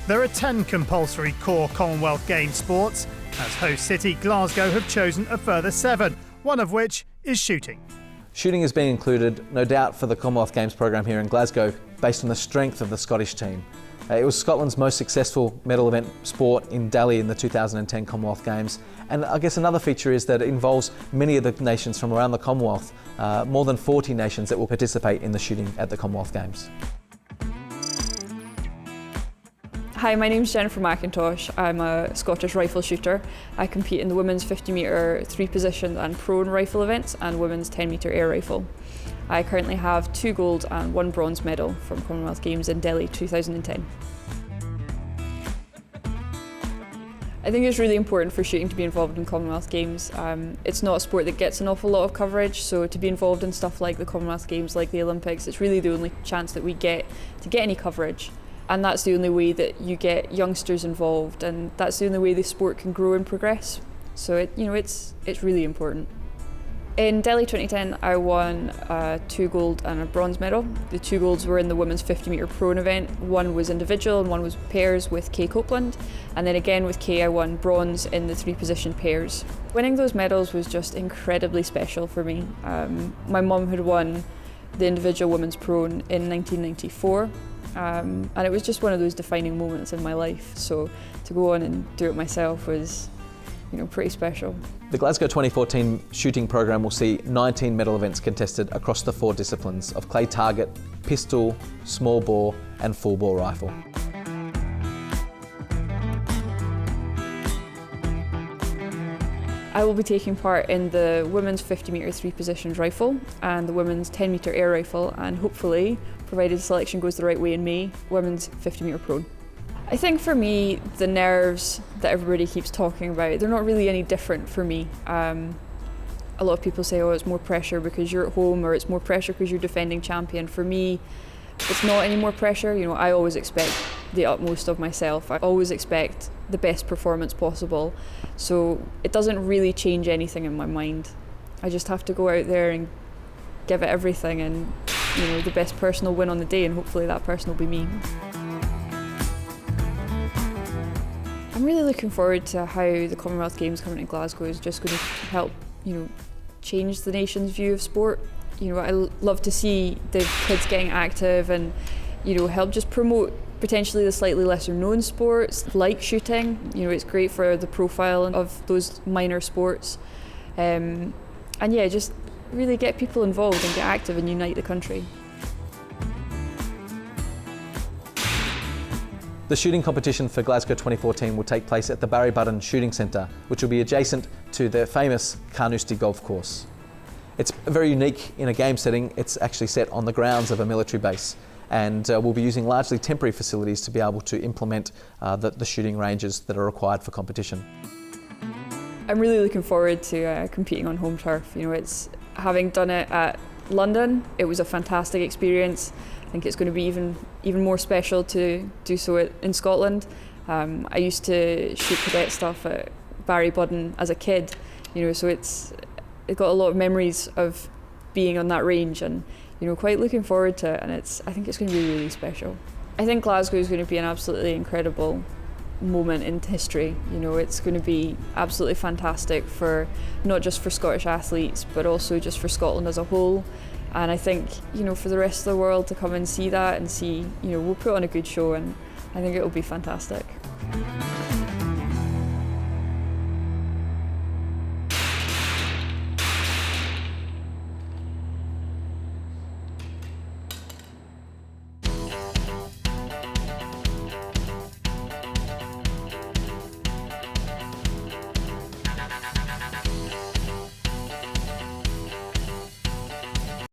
There are 10 compulsory core Commonwealth Games sports, as host city Glasgow have chosen a further 7, one of which is shooting. Shooting is being included, no doubt, for the Commonwealth Games program here in Glasgow, based on the strength of the Scottish team. It was Scotland's most successful medal event sport in Delhi in the 2010 Commonwealth Games. And I guess another feature is that it involves many of the nations from around the Commonwealth, more than 40 nations that will participate in the shooting at the Commonwealth Games. Hi, my name's Jennifer McIntosh. I'm a Scottish rifle shooter. I compete in the women's 50 metre 3-position and prone rifle events and women's 10 metre air rifle. I currently have 2 gold and 1 bronze medal from Commonwealth Games in Delhi 2010. I think it's really important for shooting to be involved in Commonwealth Games. It's not a sport that gets an awful lot of coverage, so to be involved in stuff like the Commonwealth Games, like the Olympics, it's really the only chance that we get to get any coverage. And that's the only way that you get youngsters involved, and that's the only way the sport can grow and progress. So it's really important. In Delhi 2010, I won 2 gold and a bronze medal. The 2 golds were in the women's 50 metre prone event. One was individual and one was pairs with Kay Copeland. And then again with Kay, I won bronze in the 3-position pairs. Winning those medals was just incredibly special for me. My mum had won the individual women's prone in 1994. And it was just one of those defining moments in my life. So to go on and do it myself was, pretty special. The Glasgow 2014 shooting program will see 19 medal events contested across the 4 disciplines of clay target, pistol, small bore and full bore rifle. I will be taking part in the women's 50 metre 3-position rifle and the women's 10 metre air rifle, and hopefully, provided the selection goes the right way in May, women's 50 metre prone. I think for me, the nerves that everybody keeps talking about, they're not really any different for me. A lot of people say, oh, it's more pressure because you're at home, or it's more pressure because you're defending champion. For me, it's not any more pressure. I always expect the utmost of myself. I always expect the best performance possible. So it doesn't really change anything in my mind. I just have to go out there and give it everything, and the best person will win on the day, and hopefully that person will be me. I'm really looking forward to how the Commonwealth Games coming to Glasgow is just going to help, change the nation's view of sport. I love to see the kids getting active and, help just promote potentially the slightly lesser known sports like shooting. It's great for the profile of those minor sports. And yeah, just really get people involved and get active and unite the country. The shooting competition for Glasgow 2014 will take place at the Barry Shooting Centre, which will be adjacent to the famous Carnoustie golf course. It's very unique in a game setting. It's actually set on the grounds of a military base, and we'll be using largely temporary facilities to be able to implement the shooting ranges that are required for competition. I'm really looking forward to competing on home turf. Having done it at London, it was a fantastic experience. I think it's going to be even more special to do so in Scotland. I used to shoot cadet stuff at Barry as a kid, so it's got a lot of memories of being on that range, and quite looking forward to it. And I think it's going to be really special. I think Glasgow is going to be an absolutely incredible moment in history. It's going to be absolutely fantastic for not just for Scottish athletes, but also just for Scotland as a whole. And I think, for the rest of the world to come and see that and see, we'll put on a good show, and I think it will be fantastic.